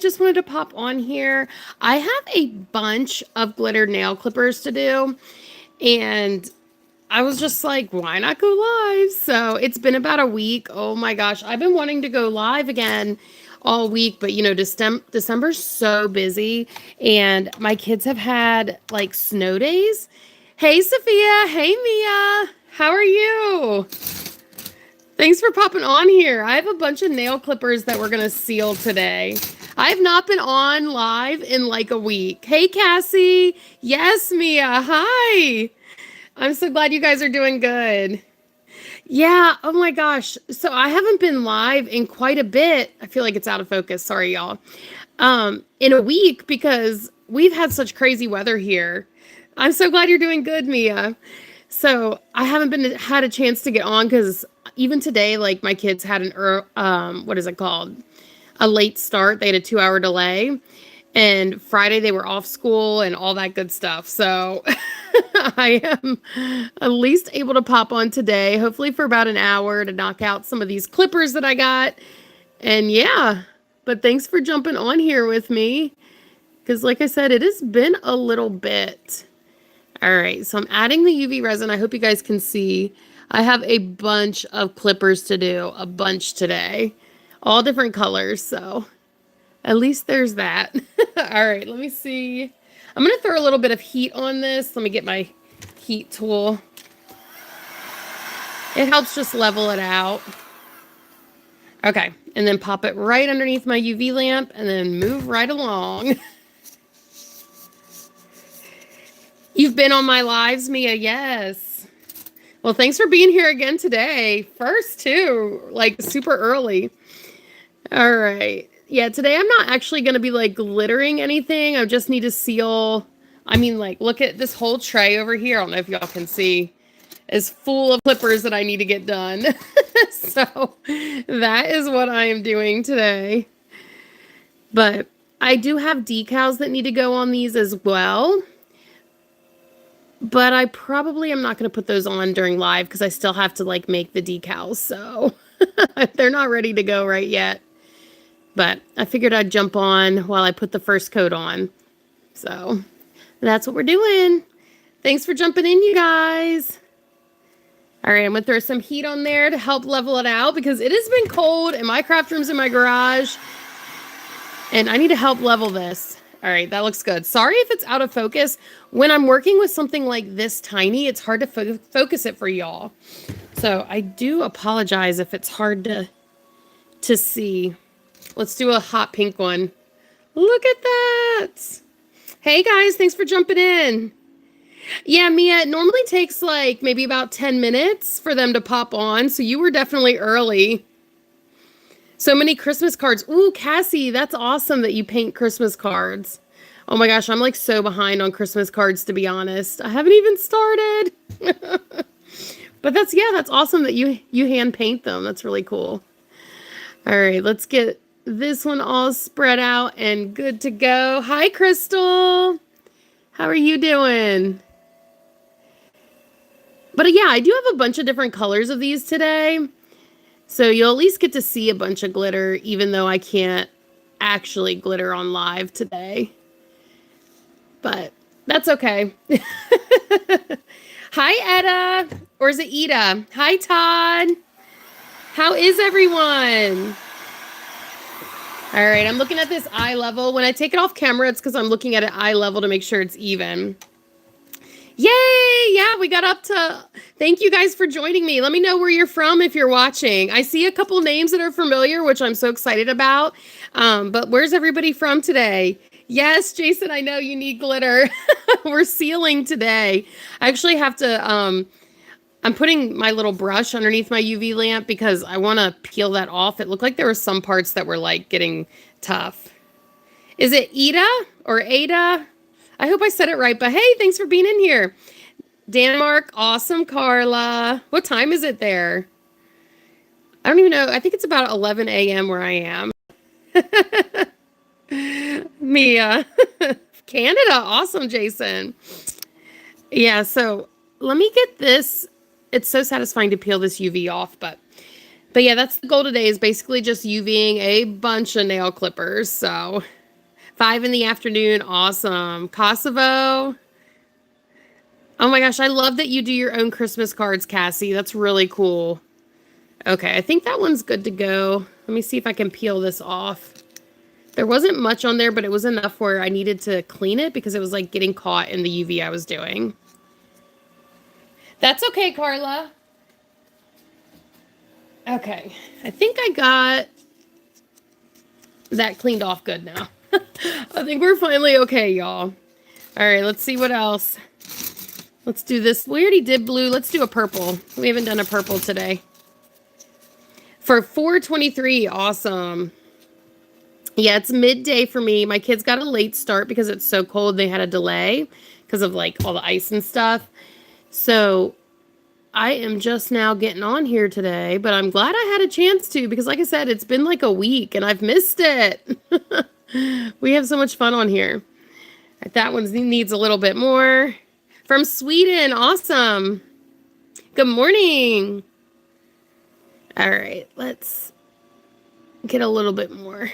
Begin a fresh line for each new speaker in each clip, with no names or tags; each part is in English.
just wanted to pop on here. I have a bunch of glitter nail clippers to do, and I was just like, why not go live? So it's been about a week. Oh my gosh, I've been wanting to go live again all week, but December's so busy, and my kids have had like snow days. Hey, Sophia. Hey, Mia. How are you? Thanks for popping on here. I have a bunch of nail clippers that we're going to seal today. I have not been on live in like a week. Hey, Cassie. Yes, Mia. Hi. I'm so glad you guys are doing good. Yeah. Oh my gosh. So I haven't been live in quite a bit. I feel like it's out of focus. Sorry, y'all. In a week because we've had such crazy weather here. I'm so glad you're doing good, Mia. So I haven't had a chance to get on because even today, like my kids had what is it called? A late start. They had a 2-hour delay. And Friday they were off school and all that good stuff. So I am at least able to pop on today, hopefully for about an hour to knock out some of these clippers that I got. And yeah, but thanks for jumping on here with me. Because like I said, it has been a little bit. All right, so I'm adding the UV resin. I hope you guys can see. I have a bunch of clippers to do, a bunch today. All different colors, so at least there's that. All right, let me see. I'm going to throw a little bit of heat on this. Let me get my heat tool. It helps just level it out. Okay, and then pop it right underneath my UV lamp and then move right along. You've been on my lives, Mia. Yes. Well, thanks for being here again today. First, too, like super early. All right. Yeah, today I'm not actually going to be like glittering anything. I just need to seal. I mean, like, look at this whole tray over here. I don't know if y'all can see. Is full of clippers that I need to get done. So that is what I am doing today. But I do have decals that need to go on these as well. But I probably am not going to put those on during live because I still have to like make the decals. So they're not ready to go right yet. But I figured I'd jump on while I put the first coat on. So that's what we're doing. Thanks for jumping in, you guys. All right, I'm going to throw some heat on there to help level it out because it has been cold and my craft room's in my garage. And I need to help level this. All right, that looks good. Sorry if it's out of focus. When I'm working with something like this tiny, it's hard to focus it for y'all. So I do apologize if it's hard to see. Let's do a hot pink one. Look at that. Hey guys, thanks for jumping in. Yeah, Mia, it normally takes like maybe about 10 minutes for them to pop on. So you were definitely early. So many Christmas cards. Ooh, Cassie, that's awesome that you paint Christmas cards. Oh my gosh, I'm like so behind on Christmas cards, to be honest. I haven't even started. But that's awesome that you hand paint them. That's really cool. All right, let's get this one all spread out and good to go. Hi, Crystal. How are you doing? But yeah, I do have a bunch of different colors of these today. So you'll at least get to see a bunch of glitter, even though I can't actually glitter on live today. But that's okay. Hi, Etta. Or is it Ida? Hi, Todd. How is everyone? All right, I'm looking at this eye level. When I take it off camera, it's because I'm looking at it eye level to make sure it's even. Yay! Yeah, we got up to... Thank you guys for joining me. Let me know where you're from if you're watching. I see a couple names that are familiar, which I'm so excited about. But where's everybody from today? Yes, Jason, I know you need glitter. We're sealing today. I actually have to... I'm putting my little brush underneath my UV lamp because I want to peel that off. It looked like there were some parts that were like getting tough. Is it Ida or Ada? I hope I said it right, but hey, thanks for being in here. Denmark, awesome, Carla. What time is it there? I don't even know. I think it's about 11 a.m. where I am. Mia. Canada, awesome, Jason. Yeah, so let me get this. It's so satisfying to peel this UV off, but But yeah, that's the goal today, is basically just UVing a bunch of nail clippers. So 5 in the afternoon. Awesome. Kosovo. Oh my gosh, I love that you do your own Christmas cards, Cassie. That's really cool. Okay, I think that one's good to go. Let me see if I can peel this off. There wasn't much on there, but it was enough where I needed to clean it because it was like getting caught in the UV I was doing. That's okay, Carla. Okay, I think I got that cleaned off good now. I think we're finally okay, y'all. All right, let's see what else. Let's do this. We already did blue. Let's do a purple. We haven't done a purple today. For 423, awesome. Yeah, it's midday for me. My kids got a late start because it's so cold. They had a delay because of like all the ice and stuff. So I am just now getting on here today, but I'm glad I had a chance to because like I said, it's been like a week and I've missed it. We have so much fun on here. That one needs a little bit more. From Sweden, awesome. Good morning. All right, let's get a little bit more.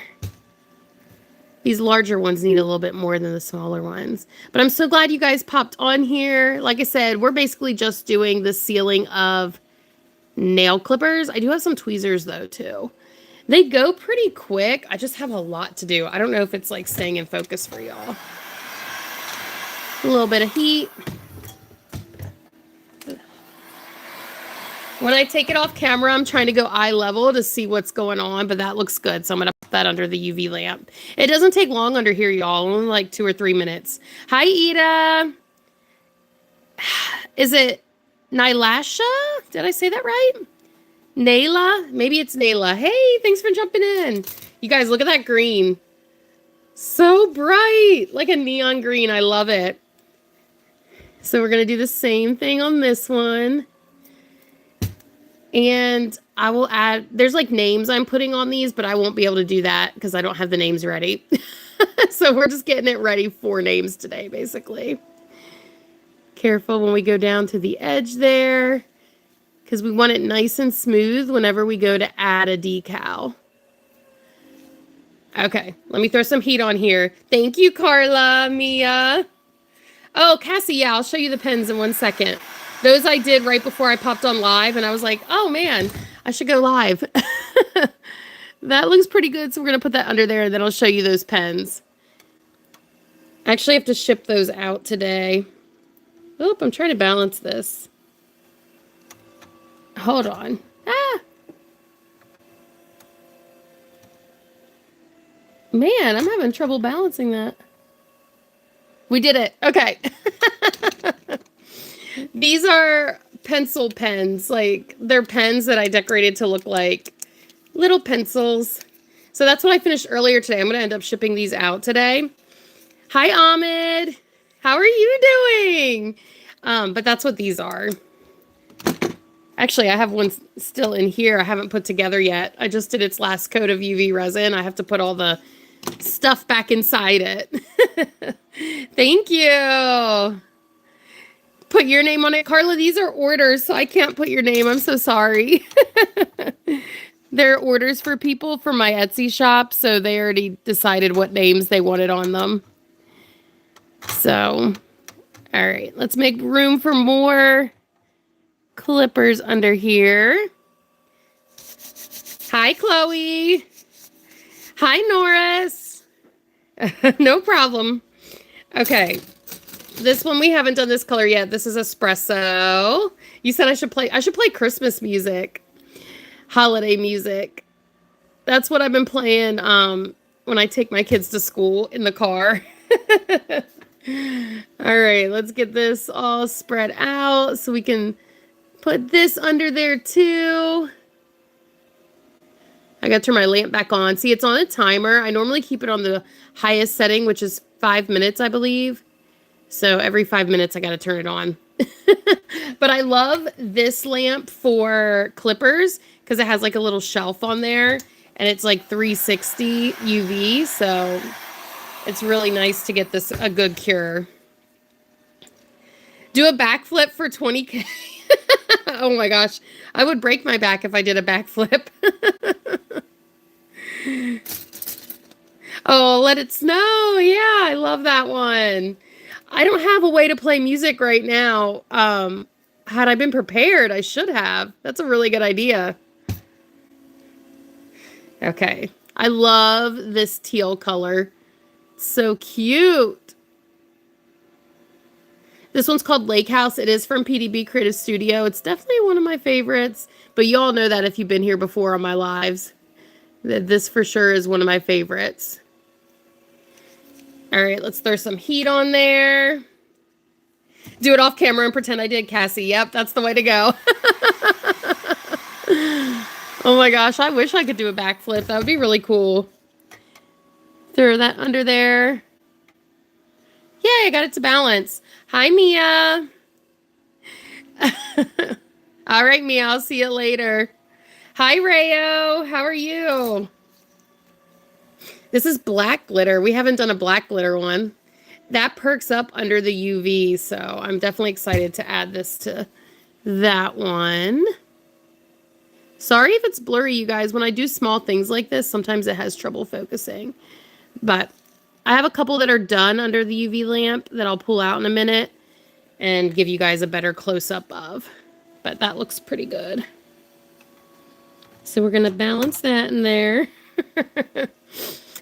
These larger ones need a little bit more than the smaller ones. But I'm so glad you guys popped on here. Like I said, we're basically just doing the sealing of nail clippers. I do have some tweezers though too. They go pretty quick. I just have a lot to do. I don't know if it's like staying in focus for y'all. A little bit of heat. When I take it off camera, I'm trying to go eye level to see what's going on, but that looks good. So I'm going to put that under the UV lamp. It doesn't take long under here, y'all. Only like 2 or 3 minutes. Hi, Ida. Is it Nylasha? Did I say that right? Nayla? Maybe it's Nayla. Hey, thanks for jumping in. You guys, look at that green. So bright. Like a neon green. I love it. So we're going to do the same thing on this one. And I will add, there's like names I'm putting on these, but I won't be able to do that because I don't have the names ready. So we're just getting it ready for names today, basically. Careful when we go down to the edge there because we want it nice and smooth whenever we go to add a decal. Okay, let me throw some heat on here. Thank you, Carla, Mia. Oh, Cassie, yeah, I'll show you the pens in 1 second. Those I did right before I popped on live, and I was like, oh, man, I should go live. That looks pretty good, so we're going to put that under there, and then I'll show you those pens. I actually have to ship those out today. Oh, I'm trying to balance this. Hold on. Ah! Man, I'm having trouble balancing that. We did it. Okay. These are pencil pens. Like, they're pens that I decorated to look like little pencils. So that's what I finished earlier today. I'm going to end up shipping these out today. Hi, Ahmed. How are you doing? But that's what these are. Actually, I have one still in here I haven't put together yet. I just did its last coat of UV resin. I have to put all the stuff back inside it. Thank you. Put your name on it. Carla, these are orders, so I can't put your name. I'm so sorry. They're orders for people for my Etsy shop, so they already decided what names they wanted on them. So, all right, let's make room for more clippers under here. Hi, Chloe. Hi, Norris. No problem. Okay. This one, we haven't done this color yet. This is espresso. You said I should play Christmas music. Holiday music. That's what I've been playing when I take my kids to school in the car. All right, let's get this all spread out so we can put this under there too. I got to turn my lamp back on. See, it's on a timer. I normally keep it on the highest setting, which is 5 minutes, I believe. So every 5 minutes, I got to turn it on. But I love this lamp for clippers because it has like a little shelf on there and it's like 360 UV. So it's really nice to get this a good cure. Do a backflip for 20K. Oh my gosh. I would break my back if I did a backflip. Oh, Let It Snow. Yeah, I love that one. I don't have a way to play music right now. Had I been prepared, I should have. That's a really good idea. Okay. I love this teal color. It's so cute. This one's called Lake House. It is from PDB Creative Studio. It's definitely one of my favorites, but you all know that if you've been here before on my lives. This for sure is one of my favorites. All right, let's throw some heat on there. Do it off camera and pretend I did, Cassie. Yep, that's the way to go. Oh my gosh, I wish I could do a backflip. That would be really cool. Throw that under there. Yay, I got it to balance. Hi, Mia. All right, Mia, I'll see you later. Hi, Rayo. How are you? This is black glitter. We haven't done a black glitter one. That perks up under the UV, so I'm definitely excited to add this to that one. Sorry if it's blurry, you guys. When I do small things like this, sometimes it has trouble focusing. But I have a couple that are done under the UV lamp that I'll pull out in a minute and give you guys a better close-up of. But that looks pretty good. So we're going to balance that in there.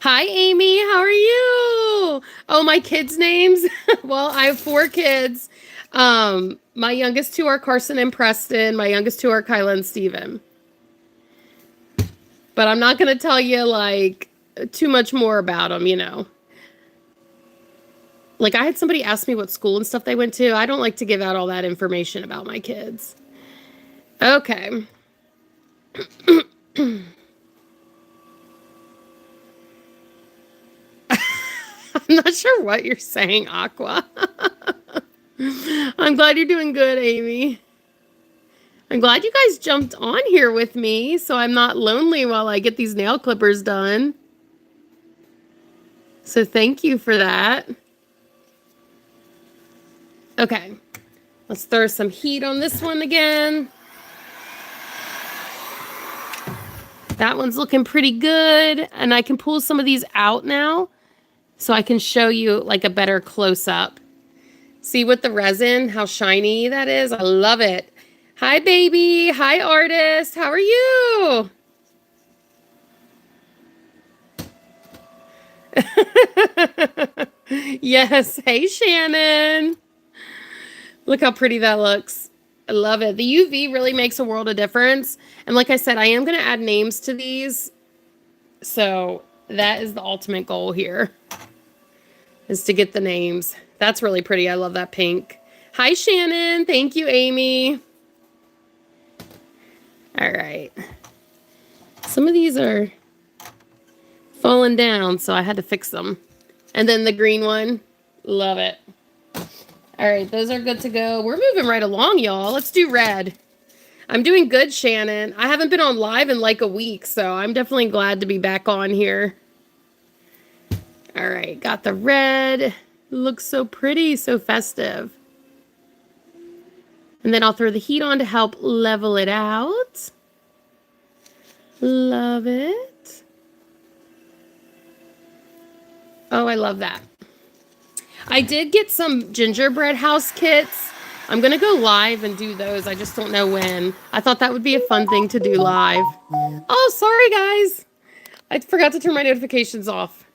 Hi, Amy. How are you? Oh, my kids' names? Well, I have 4 kids. My youngest 2 are Carson and Preston. My youngest 2 are Kyla and Steven. But I'm not going to tell you, like, too much more about them, you know. Like, I had somebody ask me what school and stuff they went to. I don't like to give out all that information about my kids. Okay. I'm not sure what you're saying, Aqua. I'm glad you're doing good, Amy. I'm glad you guys jumped on here with me so I'm not lonely while I get these nail clippers done. So thank you for that. Okay, let's throw some heat on this one again. That one's looking pretty good, and I can pull some of these out now so I can show you like a better close-up. See with the resin how shiny that is? I love it. Hi, baby. Hi, artist. How are you? Yes. Hey, Shannon. Look how pretty that looks. I love it. The UV really makes a world of difference. And like I said, I am going to add names to these. So that is the ultimate goal here, is to get the names. That's really pretty. I love that pink. Hi, Shannon. Thank you, Amy. All right. Some of these are falling down, so I had to fix them. And then the green one. Love it. All right, those are good to go. We're moving right along, y'all. Let's do red. I'm doing good, Shannon. I haven't been on live in like a week, so I'm definitely glad to be back on here. All right, got the red. Looks so pretty, so festive. And then I'll throw the heat on to help level it out. Love it. Oh, I love that. I did get some gingerbread house kits. I'm going to go live and do those. I just don't know when. I thought that would be a fun thing to do live. Oh, sorry, guys. I forgot to turn my notifications off.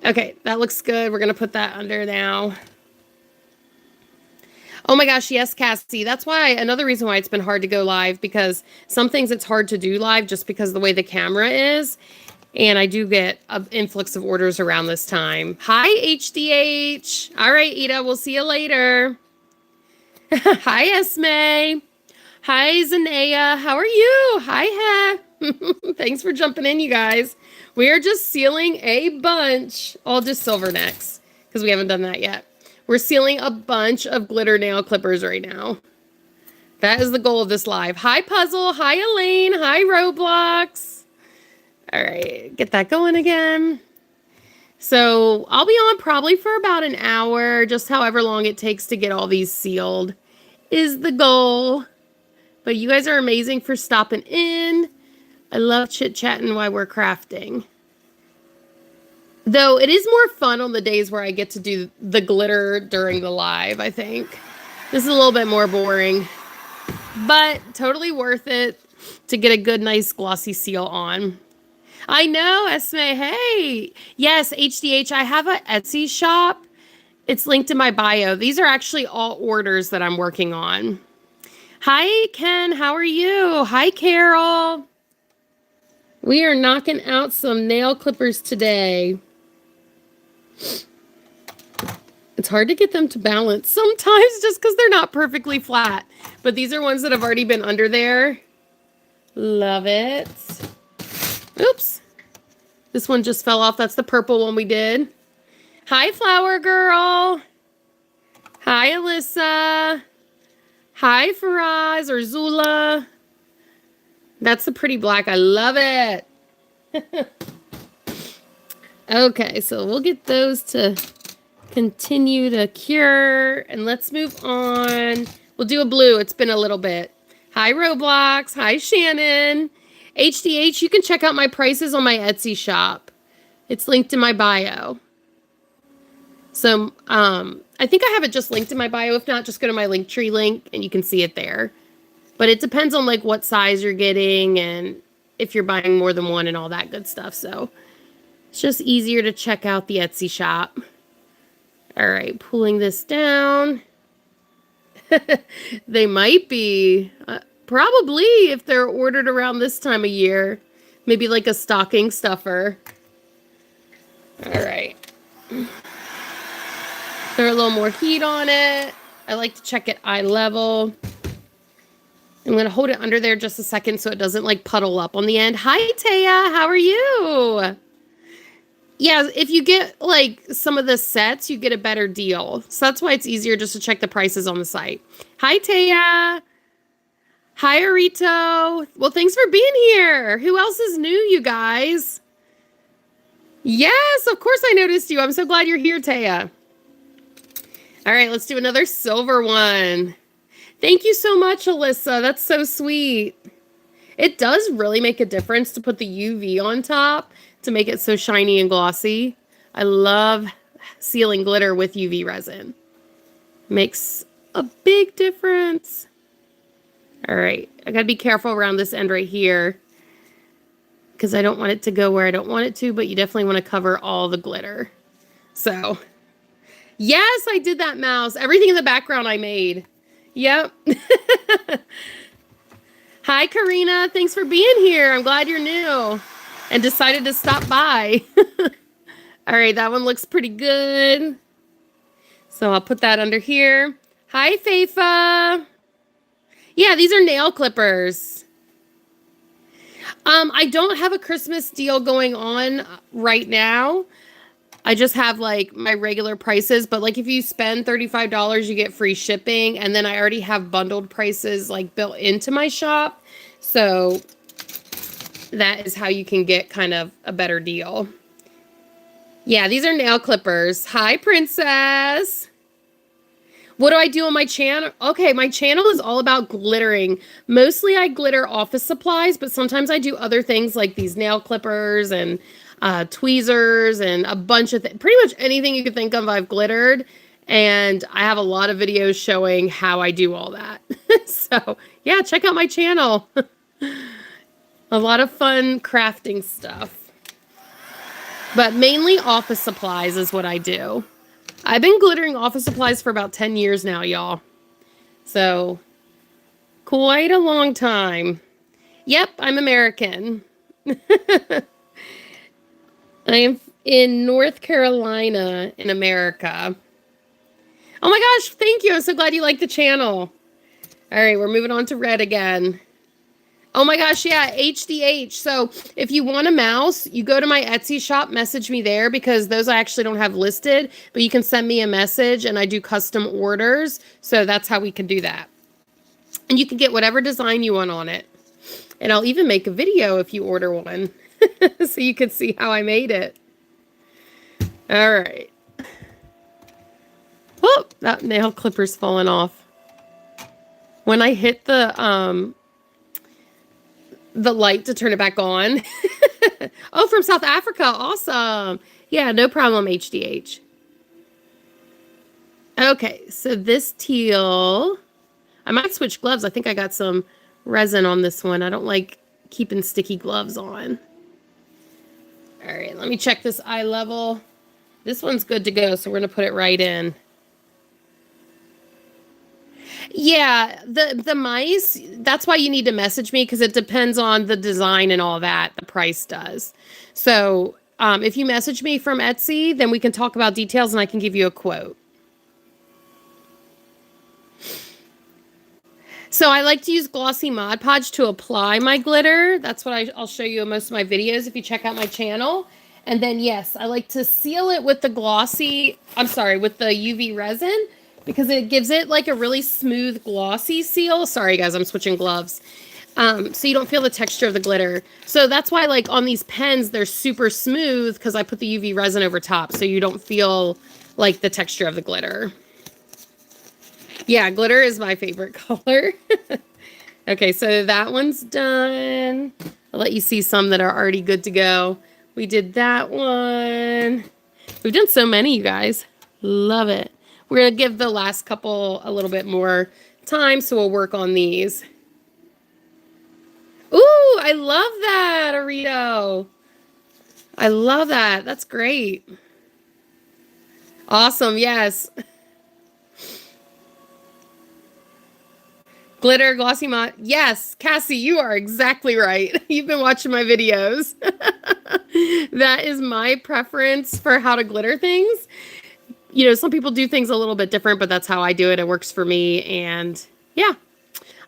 Okay, that looks good. We're going to put that under now. Oh my gosh, yes, Cassie. That's why, another reason why it's been hard to go live, because some things it's hard to do live just because of the way the camera is. And I do get an influx of orders around this time. Hi, HDH. All right, Ida, we'll see you later. Hi, Esme. Hi, Zanea. How are you? Hi, Ha. Thanks for jumping in, you guys. We are just sealing a bunch. I'll do silver next because we haven't done that yet. We're sealing a bunch of glitter nail clippers right now. That is the goal of this live. Hi, Puzzle. Hi, Elaine. Hi, Roblox. All right, get that going again. So I'll be on probably for about an hour, just however long it takes to get all these sealed is the goal. But you guys are amazing for stopping in. I love chit-chatting while we're crafting. Though it is more fun on the days where I get to do the glitter during the live, I think. This is a little bit more boring. But totally worth it to get a good, nice, glossy seal on. I know, Esme. Hey. Yes, HDH. I have an Etsy shop. It's linked in my bio. These are actually all orders that I'm working on. Hi, Ken. How are you? Hi, Carol. We are knocking out some nail clippers today. It's hard to get them to balance sometimes just because they're not perfectly flat. But these are ones that have already been under there. Love it. Oops. This one just fell off. That's the purple one we did. Hi, Flower Girl. Hi, Alyssa. Hi, Faraz or Zula. That's the pretty black. I love it. Okay, so we'll get those to continue to cure. And let's move on. We'll do a blue. It's been a little bit. Hi, Roblox. Hi, Shannon. HDH, you can check out my prices on my Etsy shop. It's linked in my bio. So, I think I have it just linked in my bio. If not, just go to my Linktree link and you can see it there. But it depends on like what size you're getting and if you're buying more than one and all that good stuff. So it's just easier to check out the Etsy shop. All right, pulling this down. They might be. Probably if they're ordered around this time of year. Maybe like a stocking stuffer. All right. Throw a little more heat on it. I like to check it eye level. I'm going to hold it under there just a second so it doesn't like puddle up on the end. Hi, Taya. How are you? Yeah, if you get like some of the sets, you get a better deal. So that's why it's easier just to check the prices on the site. Hi, Taya. Hi, Arito. Well, thanks for being here. Who else is new, you guys? Yes, of course I noticed you. I'm so glad you're here, Taya. All right, let's do another silver one. Thank you so much, Alyssa. That's so sweet. It does really make a difference to put the UV on top to make it so shiny and glossy. I love sealing glitter with UV resin. Makes a big difference. All right, I gotta be careful around this end right here because I don't want it to go where I don't want it to, but you definitely want to cover all the glitter. So, yes, I did that, Mouse. Everything in the background I made. Yep. Hi, Karina. Thanks for being here. I'm glad you're new and decided to stop by. All right, that one looks pretty good. So I'll put that under here. Hi, Feifa. Yeah, these are nail clippers. I don't have a Christmas deal going on right now. I just have like my regular prices, but like if you spend $35, you get free shipping. And then I already have bundled prices like built into my shop. So that is how you can get kind of a better deal. Yeah, these are nail clippers. Hi, Princess. What do I do on my channel? Okay, my channel is all about glittering. Mostly I glitter office supplies, but sometimes I do other things like these nail clippers and tweezers and a bunch of things. Pretty much anything you could think of I've glittered. And I have a lot of videos showing how I do all that. So yeah, check out my channel. A lot of fun crafting stuff. But mainly office supplies is what I do. I've been glittering office supplies for about 10 years now, y'all. So, quite a long time. Yep, I'm American. I am in North Carolina in America. Oh my gosh, thank you. I'm so glad you like the channel. All right, we're moving on to red again. Oh my gosh, yeah, HDH. So if you want a mouse, you go to my Etsy shop, message me there because those I actually don't have listed, but you can send me a message and I do custom orders. So that's how we can do that. And you can get whatever design you want on it. And I'll even make a video if you order one so you can see how I made it. All right. Oh, that nail clipper's falling off. When I hit the the light to turn it back on. Oh, from South Africa. Awesome. Yeah, no problem, HDH. Okay, so this teal, I might switch gloves. I think I got some resin on this one. I don't like keeping sticky gloves on. All right, let me check this eye level. This one's good to go, so we're going to put it right in. Yeah, the mice, that's why you need to message me, because it depends on the design and all that, the price does. So if you message me from Etsy, then we can talk about details and I can give you a quote. So I like to use glossy Mod Podge to apply my glitter. That's what I'll show you in most of my videos if you check out my channel. And then, yes, I like to seal it with the with the UV resin, because it gives it like a really smooth glossy seal. Sorry guys, I'm switching gloves. So you don't feel the texture of the glitter. So that's why like on these pens, they're super smooth, because I put the UV resin over top so you don't feel like the texture of the glitter. Yeah, glitter is my favorite color. Okay, so that one's done. I'll let you see some that are already good to go. We did that one. We've done so many, you guys. Love it. We're going to give the last couple a little bit more time, so we'll work on these. Ooh, I love that, Arito. I love that. That's great. Awesome, yes. Glitter, glossy Mod. Yes, Cassie, you are exactly right. You've been watching my videos. That is my preference for how to glitter things. You know, some people do things a little bit different, but that's how I do it. It works for me. And yeah,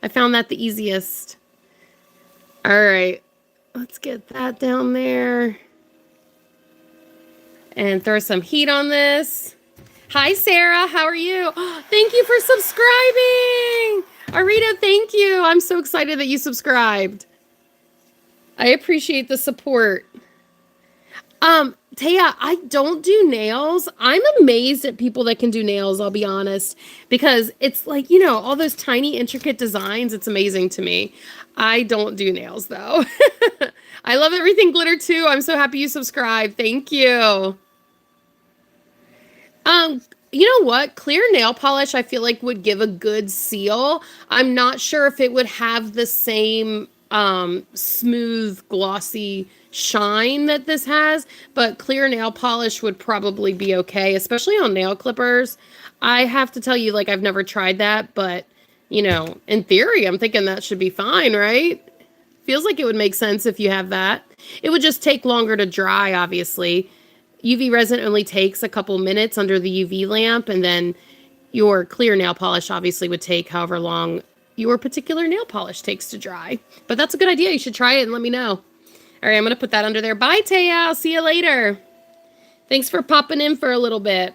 I found that the easiest. All right, let's get that down there. And throw some heat on this. Hi, Sarah. How are you? Thank you for subscribing. Arita, thank you. I'm so excited that you subscribed. I appreciate the support. Taya, I don't do nails. I'm amazed at people that can do nails, I'll be honest, because it's like, you know, all those tiny, intricate designs. It's amazing to me. I don't do nails, though. I love everything glitter, too. I'm so happy you subscribed. Thank you. You know what? Clear nail polish, I feel like would give a good seal. I'm not sure if it would have the same smooth, glossy shine that this has, but clear nail polish would probably be okay, especially on nail clippers. I have to tell you, like, I've never tried that, but, you know, in theory, I'm thinking that should be fine, right? Feels like it would make sense if you have that. It would just take longer to dry, obviously. UV resin only takes a couple minutes under the UV lamp, and then your clear nail polish obviously would take however long your particular nail polish takes to dry. But that's a good idea. You should try it and let me know. All right, I'm going to put that under there. Bye, Taya. I'll see you later. Thanks for popping in for a little bit.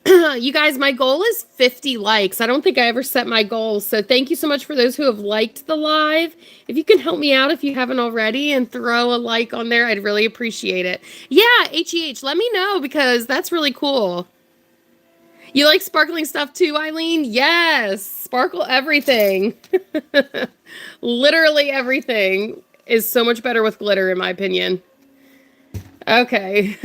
You guys, my goal is 50 likes. I don't think I ever set my goal. So thank you so much for those who have liked the live. If you can help me out if you haven't already and throw a like on there, I'd really appreciate it. Yeah, HEH, let me know because that's really cool. You like sparkling stuff too, Eileen? Yes, sparkle everything. Literally everything is so much better with glitter in my opinion. Okay.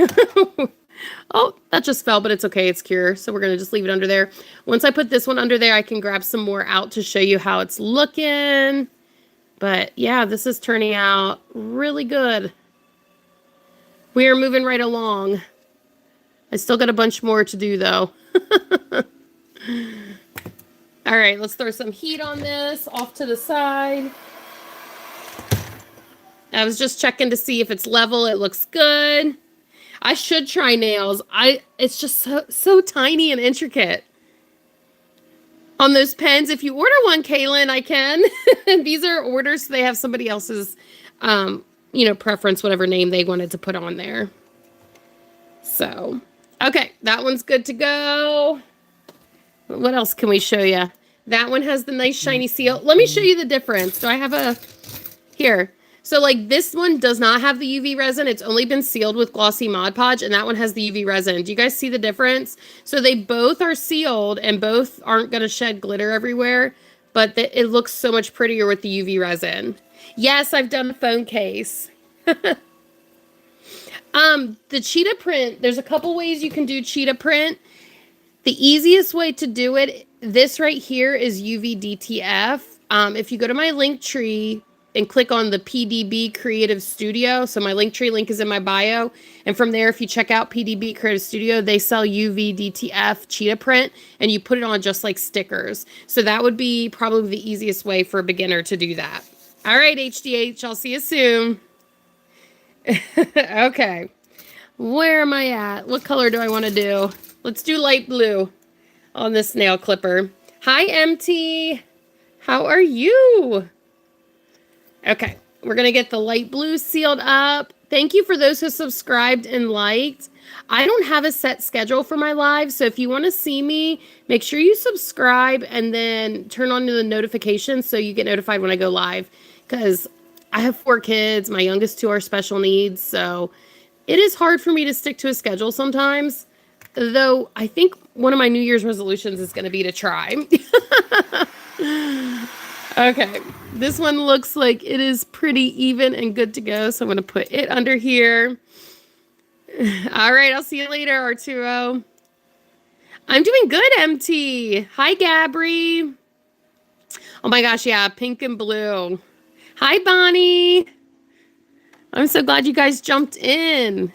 Oh, that just fell, but it's okay. It's cure. So we're going to just leave it under there. Once I put this one under there, I can grab some more out to show you how it's looking. But yeah, this is turning out really good. We are moving right along. I still got a bunch more to do though. All right, let's throw some heat on this off to the side. I was just checking to see if it's level. It looks good. I should try nails. It's just so tiny and intricate. On those pens, if you order one, Kaylin, I can. These are orders, so they have somebody else's, you know, preference, whatever name they wanted to put on there. So, okay, that one's good to go. What else can we show you? That one has the nice shiny seal. Let me show you the difference. Do I have a... Here. So, like, this one does not have the UV resin. It's only been sealed with glossy Mod Podge, and that one has the UV resin. Do you guys see the difference? So, they both are sealed, and both aren't going to shed glitter everywhere, but it looks so much prettier with the UV resin. Yes, I've done a phone case. The cheetah print, there's a couple ways you can do cheetah print. The easiest way to do it, this right here is UV DTF. If you go to my link tree and click on the PDB Creative Studio, so my link tree link is in my bio, and from there, if you check out PDB Creative Studio, they sell UV DTF cheetah print, and you put it on just like stickers. So that would be probably the easiest way for a beginner to do that. All right, HDH, I'll see you soon. Okay. Where am I at? What color do I want to do? Let's do light blue on this nail clipper. Hi, MT. How are you? Okay. We're going to get the light blue sealed up. Thank you for those who subscribed and liked. I don't have a set schedule for my lives, so if you want to see me, make sure you subscribe and then turn on the notifications so you get notified when I go live, because I have 4 kids. My youngest 2 are special needs, so it is hard for me to stick to a schedule sometimes, though I think one of my New Year's resolutions is going to be to try. Okay, this one looks like it is pretty even and good to go, so I'm going to put it under here. All right, I'll see you later, Arturo. I'm doing good, MT. Hi, Gabri. Oh my gosh, yeah, pink and blue. Hi, Bonnie. I'm so glad you guys jumped in.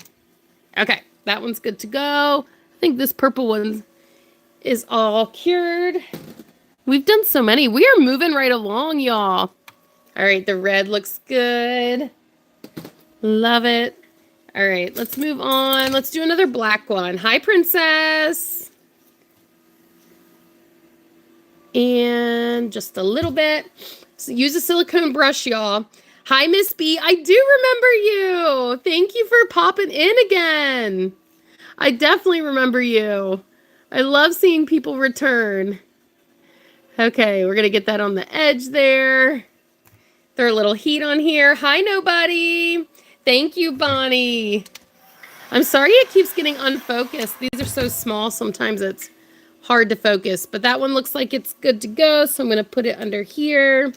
Okay, that one's good to go. I think this purple one is all cured. We've done so many. We are moving right along, y'all. All right, the red looks good. Love it. All right, let's move on. Let's do another black one. Hi, Princess. And just a little bit. So use a silicone brush, y'all. Hi, Miss B. I do remember you. Thank you for popping in again. I definitely remember you. I love seeing people return. Okay, we're going to get that on the edge there. Throw a little heat on here. Hi, nobody. Thank you, Bonnie. I'm sorry it keeps getting unfocused. These are so small, sometimes it's hard to focus. But that one looks like it's good to go, so I'm going to put it under here.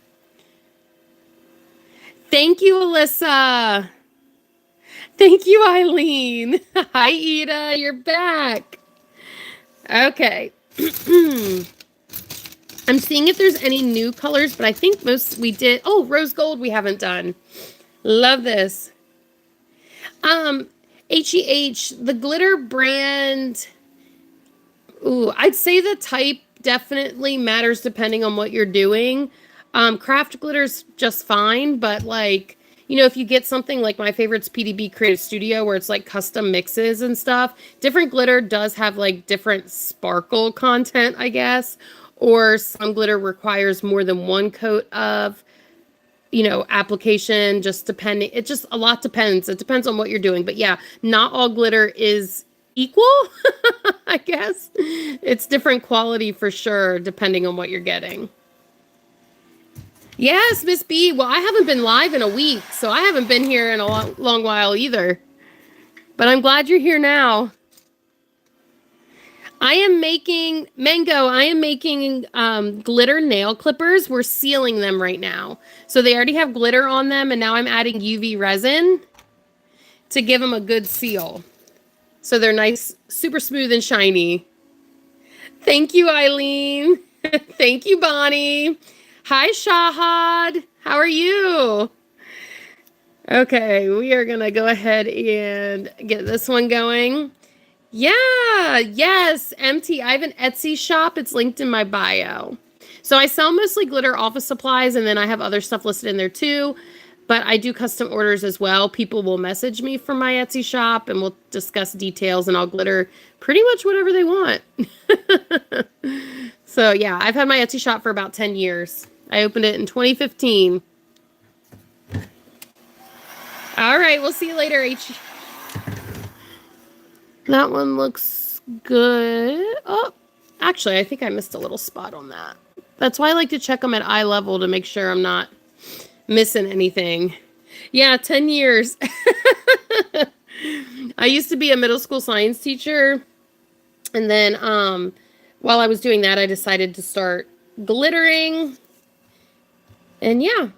Thank you, Alyssa. Thank you, Eileen. Hi, Ida. You're back. Okay. I'm seeing if there's any new colors, but I think most we did. Oh, rose gold we haven't done. Love this. HEH, the glitter brand. Ooh, I'd say the type definitely matters depending on what you're doing. Craft glitter's just fine, but like, you know, if you get something like my favorite's PDB Creative Studio where it's like custom mixes and stuff, different glitter does have like different sparkle content, I guess, or some glitter requires more than one coat of, you know, application, just depending. It just a lot depends. It depends on what you're doing. But yeah, not all glitter is equal, I guess. It's different quality for sure, depending on what you're getting. Yes, Miss B. Well, I haven't been live in a week, so I haven't been here in a long while either. But I'm glad you're here now. I am making, Mango, I am making glitter nail clippers. We're sealing them right now. So they already have glitter on them, and now I'm adding UV resin to give them a good seal. So they're nice, super smooth and shiny. Thank you, Eileen. Thank you, Bonnie. Hi, Shahad. How are you? Okay, we are going to go ahead and get this one going. Yeah, yes, MT. I have an Etsy shop. It's linked in my bio. So I sell mostly glitter office supplies, and then I have other stuff listed in there too. But I do custom orders as well. People will message me from my Etsy shop, and we'll discuss details, and I'll glitter pretty much whatever they want. So yeah, I've had my Etsy shop for about 10 years. I opened it in 2015. All right, we'll see you later, H. That one looks good. Oh, actually, I think I missed a little spot on that. That's why I like to check them at eye level to make sure I'm not missing anything. Yeah, 10 years. I used to be a middle school science teacher. And then while I was doing that, I decided to start glittering. And yeah.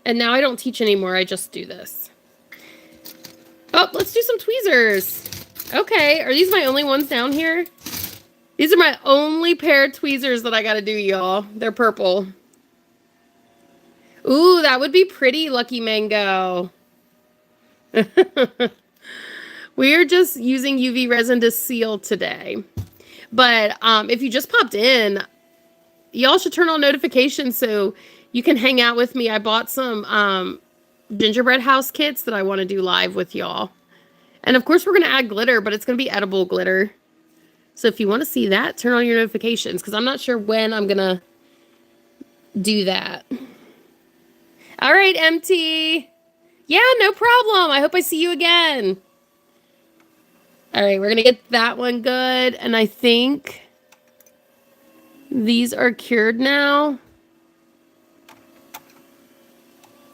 And now I don't teach anymore. I just do this. Oh, let's do some tweezers. Okay. Are these my only ones down here? These are my only pair of tweezers that I got to do, y'all. They're purple. Ooh, that would be pretty, Lucky Mango. We are just using UV resin to seal today. But if you just popped in, y'all should turn on notifications so you can hang out with me. I bought some gingerbread house kits that I want to do live with y'all. And of course, we're going to add glitter, but it's going to be edible glitter. So if you want to see that, turn on your notifications because I'm not sure when I'm going to do that. All right, MT. Yeah, no problem. I hope I see you again. All right, we're going to get that one good. And I think these are cured now.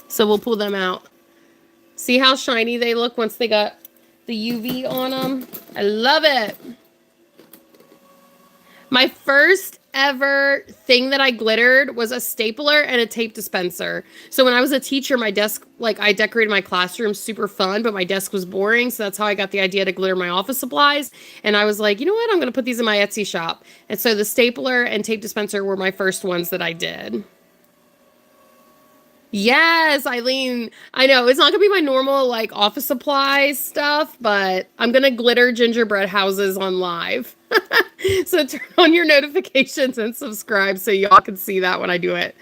So we'll pull them out. See how shiny they look once they got the UV on them? I love it. My first ever thing that I glittered was a stapler and a tape dispenser. So when I was a teacher, my desk, like I decorated my classroom super fun, but my desk was boring. So that's how I got the idea to glitter my office supplies. And I was like, you know what? I'm going to put these in my Etsy shop. And so the stapler and tape dispenser were my first ones that I did. Yes, Eileen. I know it's not gonna be my normal like office supplies stuff, but I'm gonna glitter gingerbread houses on live. So turn on your notifications and subscribe so y'all can see that when I do it.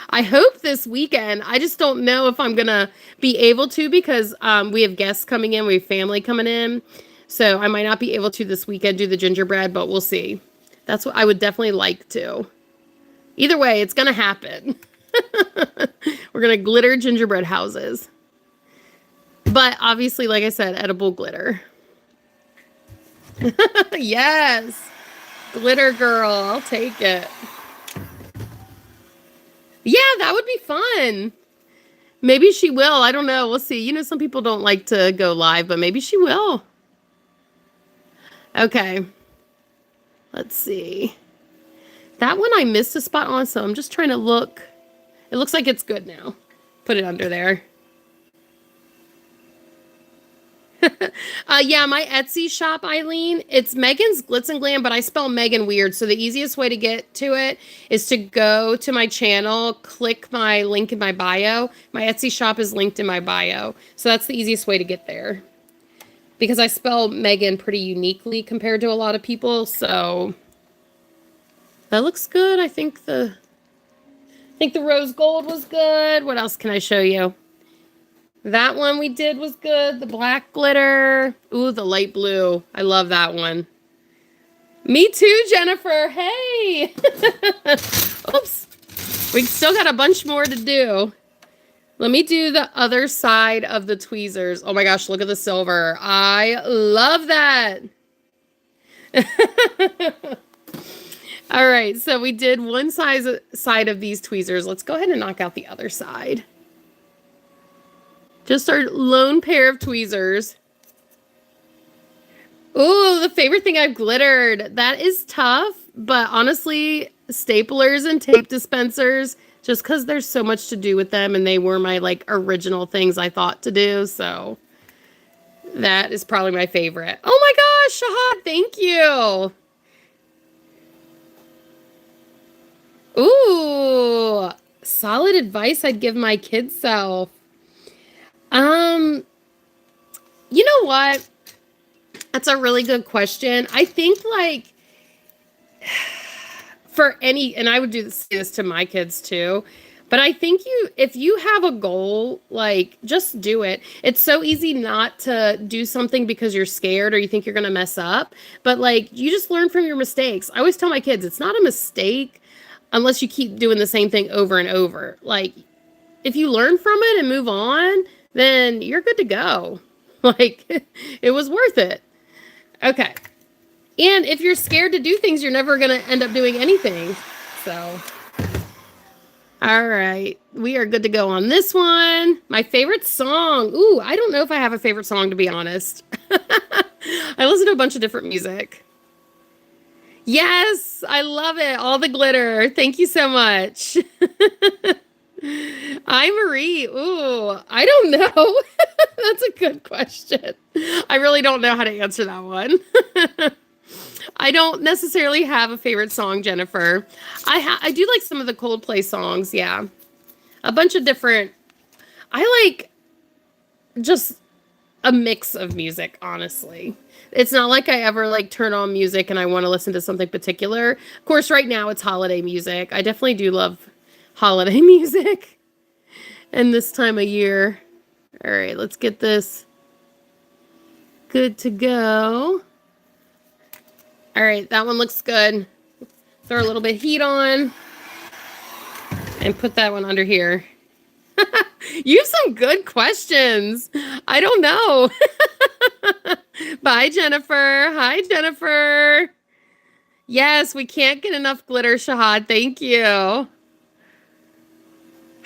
I hope this weekend. I just don't know if I'm gonna be able to because we have guests coming in, we have family coming in. So I might not be able to this weekend do the gingerbread, but we'll see. That's what I would definitely like to. Either way, it's gonna happen. We're going to glitter gingerbread houses. But obviously, like I said, edible glitter. Yes. Glitter girl. I'll take it. Yeah, that would be fun. Maybe she will. I don't know. We'll see. You know, some people don't like to go live, but maybe she will. Okay. Let's see. That one I missed a spot on, so I'm just trying to look. It looks like it's good now. Put it under there. Yeah, my Etsy shop, Eileen, it's Megan's Glitz and Glam, but I spell Megan weird. So the easiest way to get to it is to go to my channel, click my link in my bio. My Etsy shop is linked in my bio. So that's the easiest way to get there. Because I spell Megan pretty uniquely compared to a lot of people. So that looks good. I think the rose gold was good. What else can I show you? That one we did was good. The black glitter. Ooh, the light blue. I love that one. Me too, Jennifer. Hey. Oops. We still got a bunch more to do. Let me do the other side of the tweezers. Oh my gosh, look at the silver. I love that. All right, so we did one side of these tweezers. Let's go ahead and knock out the other side. Just our lone pair of tweezers. Ooh, the favorite thing I've glittered. That is tough, but honestly, staplers and tape dispensers, just because there's so much to do with them, and they were my like original things I thought to do, so that is probably my favorite. Oh my gosh, Shahad, thank you. Ooh, solid advice I'd give my kid self. You know what? That's a really good question. I think like for any, and I would say this to my kids too, but I think if you have a goal, like just do it. It's so easy not to do something because you're scared or you think you're going to mess up, but like you just learn from your mistakes. I always tell my kids, it's not a mistake unless you keep doing the same thing over and over. Like, if you learn from it and move on, then you're good to go. Like, it was worth it. Okay. And if you're scared to do things, you're never going to end up doing anything. So, all right. We are good to go on this one. My favorite song. Ooh, I don't know if I have a favorite song, to be honest. I listen to a bunch of different music. Yes, I love it. All the glitter. Thank you so much. I'm Marie. Ooh, I don't know. That's a good question. I really don't know how to answer that one. I don't necessarily have a favorite song, Jennifer. I do like some of the Coldplay songs, yeah. A bunch of different. I like just a mix of music, honestly. It's not like I ever like turn on music and I want to listen to something particular. Of course, right now it's holiday music. I definitely do love holiday music and this time of year. All right, let's get this good to go. All right, that one looks good. Throw a little bit of heat on and put that one under here. You have some good questions. I don't know. Bye, Jennifer. Hi, Jennifer. Yes, we can't get enough glitter, Shahad. Thank you.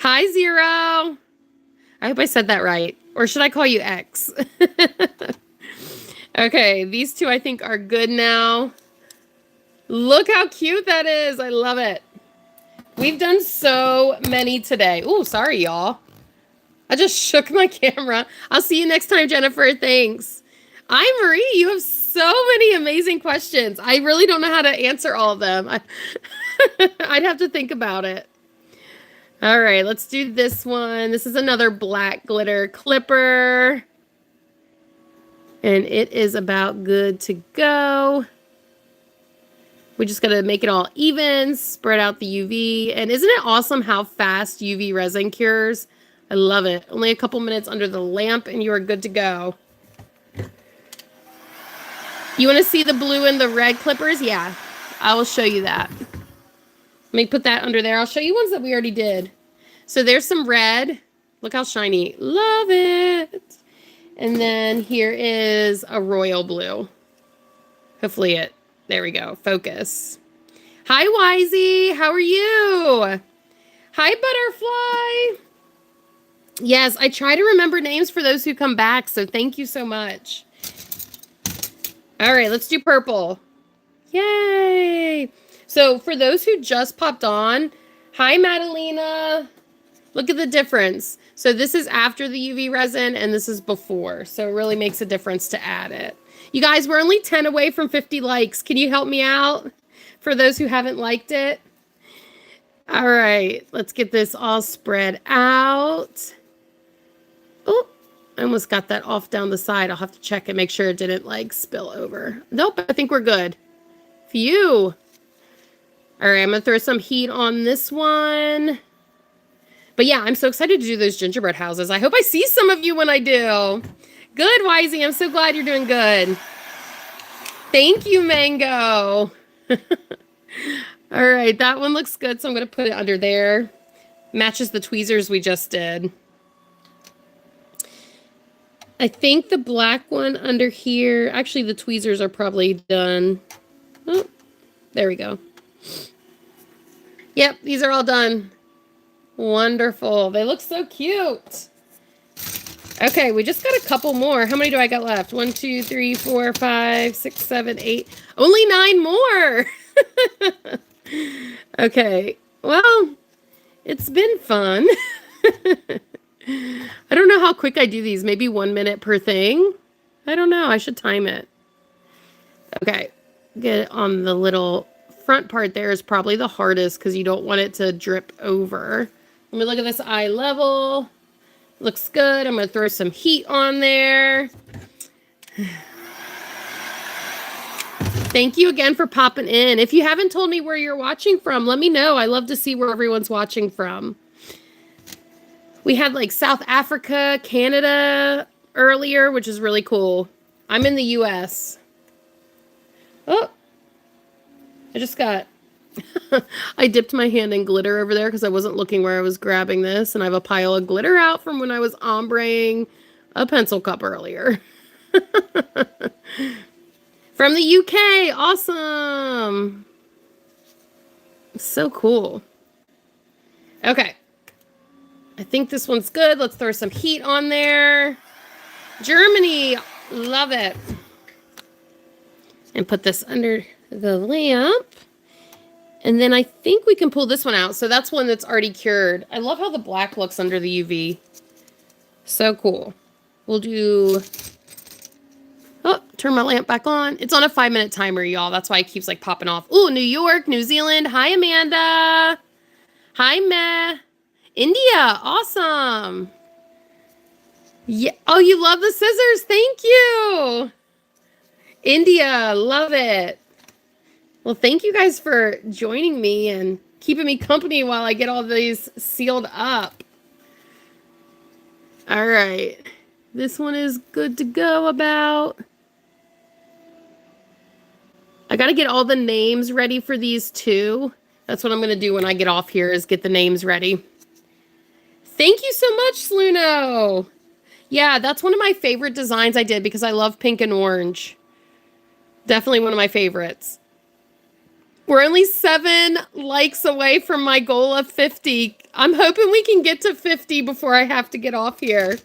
Hi, Zero. I hope I said that right. Or should I call you X? Okay, these two I think are good now. Look how cute that is. I love it. We've done so many today. Ooh, sorry, y'all. I just shook my camera. I'll see you next time, Jennifer. Thanks. I'm Marie. You have so many amazing questions. I really don't know how to answer all of them. I'd have to think about it. All right, let's do this one. This is another black glitter clipper. And it is about good to go. We just got to make it all even, spread out the UV. And isn't it awesome how fast UV resin cures? I love it. Only a couple minutes under the lamp and you are good to go. You want to see the blue and the red clippers? Yeah, I will show you that. Let me put that under there. I'll show you ones that we already did. So there's some red. Look how shiny. Love it. And then here is a royal blue. Hopefully there we go. Focus. Hi, Wisey. How are you? Hi, Butterfly. Yes, I try to remember names for those who come back, so thank you so much. All right, let's do purple. Yay! So for those who just popped on, hi, Madalena. Look at the difference. So this is after the UV resin, and this is before. So it really makes a difference to add it. You guys, we're only 10 away from 50 likes. Can you help me out for those who haven't liked it? All right, let's get this all spread out. Oh, I almost got that off down the side. I'll have to check and make sure it didn't like spill over. Nope, I think we're good. Phew. All right, I'm gonna throw some heat on this one. But yeah, I'm so excited to do those gingerbread houses. I hope I see some of you when I do. Good, Wisey. I'm so glad you're doing good. Thank you, Mango. All right, that one looks good, so I'm gonna put it under there. Matches the tweezers we just did. I think the black one under here, actually the tweezers are probably done. Oh, there we go. Yep, these are all done. Wonderful. They look so cute. Okay, we just got a couple more. How many do I got left? 1, 2, 3, 4, 5, 6, 7, 8. Only 9 more. Okay, well, it's been fun. I don't know how quick I do these. Maybe 1 minute per thing. I don't know. I should time it. Okay. Get it on the little front part there is probably the hardest because you don't want it to drip over. Let me look at this eye level. Looks good. I'm going to throw some heat on there. Thank you again for popping in. If you haven't told me where you're watching from, let me know. I love to see where everyone's watching from. We had like South Africa, Canada earlier, which is really cool. I'm in the US. Oh, I just got, I dipped my hand in glitter over there because I wasn't looking where I was grabbing this. And I have a pile of glitter out from when I was ombreing a pencil cup earlier. From the UK. Awesome. So cool. Okay. I think this one's good. Let's throw some heat on there. Germany. Love it. And put this under the lamp. And then I think we can pull this one out. So that's one that's already cured. I love how the black looks under the UV. So cool. We'll do... Oh, turn my lamp back on. It's on a 5-minute timer, y'all. That's why it keeps like popping off. Ooh, New York, New Zealand. Hi, Amanda. Hi, Meh. India. Awesome. Yeah. Oh, you love the scissors. Thank you. India. Love it. Well, thank you guys for joining me and keeping me company while I get all these sealed up. All right. This one is good to go about. I got to get all the names ready for these two. That's what I'm going to do when I get off here is get the names ready. Thank you so much, Sluno. Yeah, that's one of my favorite designs I did because I love pink and orange. Definitely one of my favorites. We're only 7 likes away from my goal of 50. I'm hoping we can get to 50 before I have to get off here.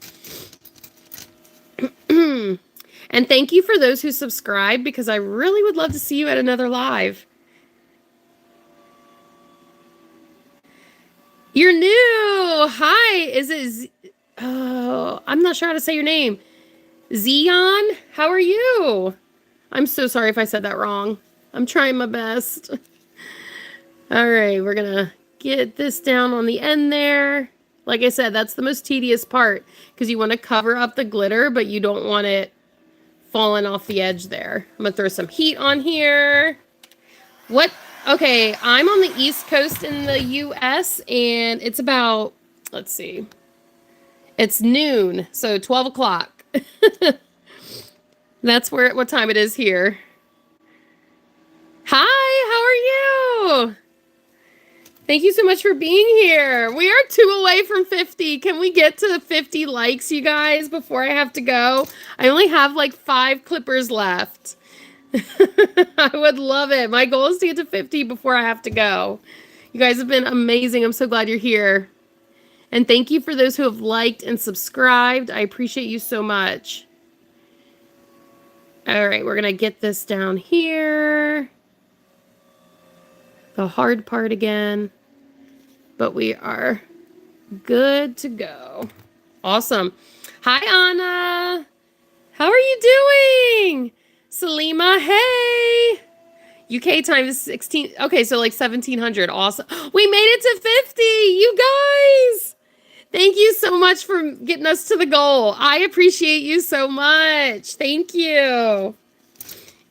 And thank you for those who subscribe because I really would love to see you at another live. You're new. Hi. Is it... Oh, I'm not sure how to say your name. Zion, how are you? I'm so sorry if I said that wrong. I'm trying my best. All right, we're going to get this down on the end there. Like I said, that's the most tedious part because you want to cover up the glitter, but you don't want it falling off the edge there. I'm going to throw some heat on here. What? Okay, I'm on the East Coast in the U.S. and it's about, let's see, it's noon, so 12 o'clock. That's what time it is here. Hi, how are you? Thank you so much for being here. We are 2 away from 50. Can we get to 50 likes, you guys, before I have to go? I only have like 5 clippers left. I would love it. My goal is to get to 50 before I have to go. You guys have been amazing. I'm so glad you're here. And thank you for those who have liked and subscribed. I appreciate you so much. All right, we're going to get this down here. The hard part again. But we are good to go. Awesome. Hi, Anna. How are you doing? Salima, hey. UK time is 16. Okay, so like 1700. Awesome. We made it to 50. You guys. Thank you so much for getting us to the goal. I appreciate you so much. Thank you.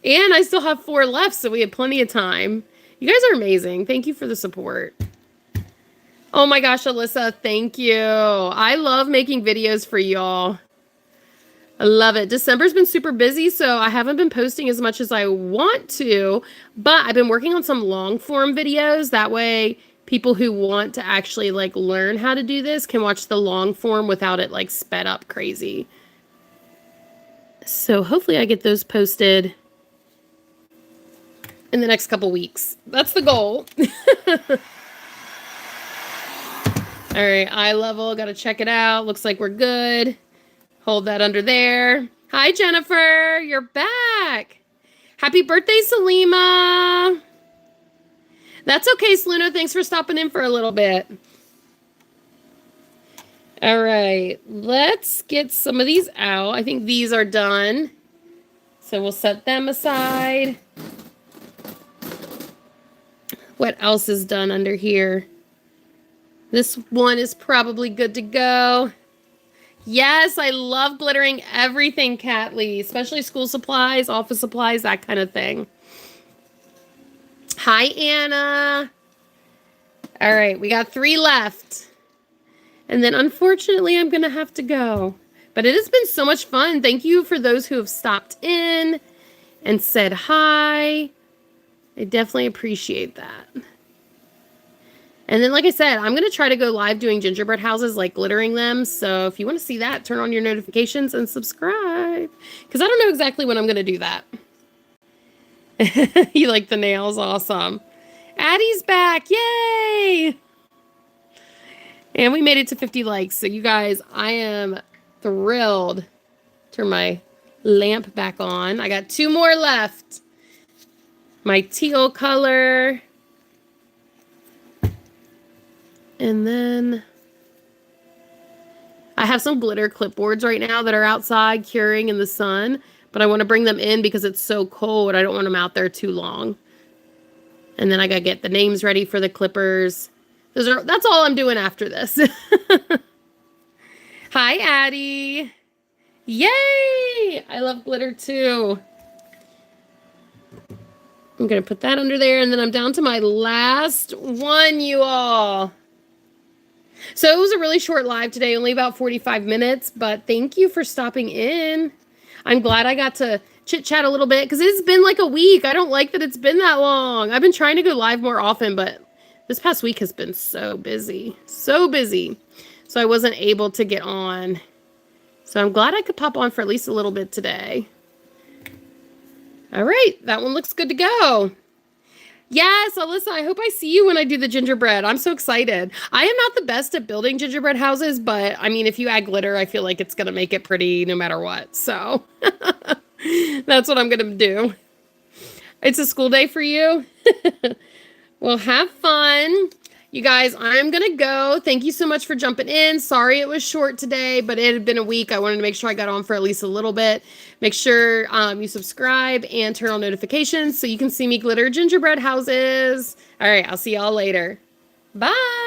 And I still have 4 left, so we have plenty of time. You guys are amazing. Thank you for the support. Oh my gosh, Alyssa, thank you. I love making videos for y'all. I love it. December's been super busy, so I haven't been posting as much as I want to, but I've been working on some long form videos. That way people who want to actually like learn how to do this can watch the long form without it like sped up crazy. So hopefully I get those posted in the next couple weeks. That's the goal. All right, eye level, got to check it out. Looks like we're good. Hold that under there. Hi, Jennifer, you're back. Happy birthday, Salima. That's okay, Sluno. Thanks for stopping in for a little bit. All right, let's get some of these out. I think these are done. So we'll set them aside. What else is done under here? This one is probably good to go. Yes, I love glittering everything, Catley, especially school supplies, office supplies, that kind of thing. Hi, Anna. All right, we got 3 left. And then unfortunately, I'm going to have to go. But it has been so much fun. Thank you for those who have stopped in and said hi. I definitely appreciate that. And then, like I said, I'm going to try to go live doing gingerbread houses, like glittering them. So if you want to see that, turn on your notifications and subscribe. Because I don't know exactly when I'm going to do that. You like the nails? Awesome. Addie's back. Yay! And we made it to 50 likes. So you guys, I am thrilled. Turn my lamp back on. I got 2 more left. My teal color. And then I have some glitter clipboards right now that are outside curing in the sun, but I want to bring them in because it's so cold. I don't want them out there too long. And then I gotta get the names ready for the clippers. That's all I'm doing after this. Hi, Addie. Yay! I love glitter too. I'm gonna put that under there, and then I'm down to my last one, you all. So it was a really short live today, only about 45 minutes, but thank you for stopping in. I'm glad I got to chit chat a little bit because it's been like a week. I don't like that it's been that long. I've been trying to go live more often, but this past week has been so busy. So busy. So I wasn't able to get on. So I'm glad I could pop on for at least a little bit today. All right, that one looks good to go. Yes, Alyssa, I hope I see you when I do the gingerbread. I'm so excited. I am not the best at building gingerbread houses, but I mean, if you add glitter, I feel like it's going to make it pretty no matter what. So that's what I'm going to do. It's a school day for you. Well, have fun. You guys, I'm going to go. Thank you so much for jumping in. Sorry it was short today, but it had been a week. I wanted to make sure I got on for at least a little bit. Make sure you subscribe and turn on notifications so you can see me glitter gingerbread houses. All right, I'll see y'all later. Bye.